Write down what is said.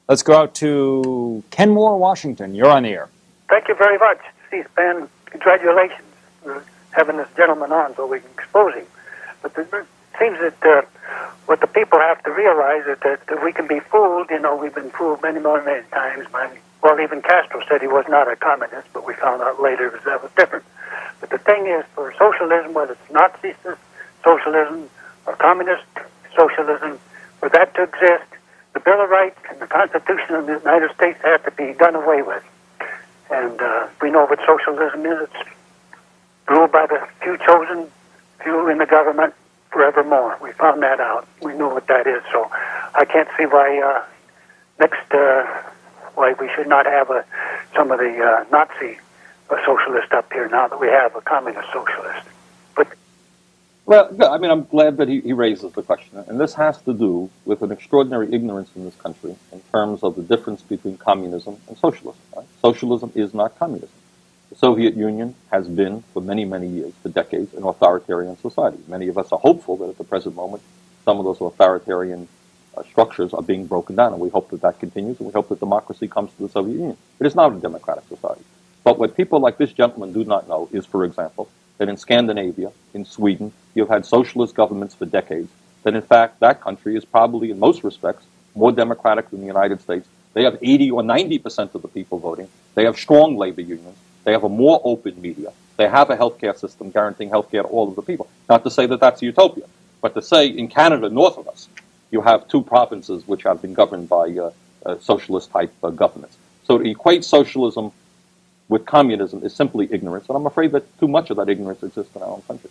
Let's go out to Kenmore, Washington. You're on the air. Thank you very much, C-SPAN. Congratulations for having this gentleman on so we can expose him. But it seems that what the people have to realize is that we can be fooled. You know, we've been fooled many times. Well, even Castro said he was not a communist, but we found out later that was different. But the thing is, for socialism, whether it's Nazi socialism or communist socialism, for that to exist, the Bill of Rights and the Constitution of the United States have to be done away with. And we know what socialism is. It's ruled by the few chosen, few in the government forevermore. We found that out. We know what that is. So I can't see why why we should not have some of the Nazi socialists up here now that we have a communist socialist. But well, I mean, I'm glad that he raises the question. And this has to do with an extraordinary ignorance in this country in terms of the difference between communism and socialism. Right? Socialism is not communism. The Soviet Union has been, for many, many years, for decades, an authoritarian society. Many of us are hopeful that at the present moment, some of those authoritarian structures are being broken down, and we hope that that continues, and we hope that democracy comes to the Soviet Union. It is not a democratic society. But what people like this gentleman do not know is, for example, that in Scandinavia, in Sweden, you've had socialist governments for decades, that in fact that country is probably, in most respects, more democratic than the United States. They have 80 or 90% of the people voting. They have strong labor unions. They have a more open media. They have a healthcare system guaranteeing healthcare to all of the people. Not to say that that's a utopia, but to say in Canada, north of us, you have two provinces which have been governed by socialist-type governments. So to equate socialism with communism is simply ignorance, and I'm afraid that too much of that ignorance exists in our own country.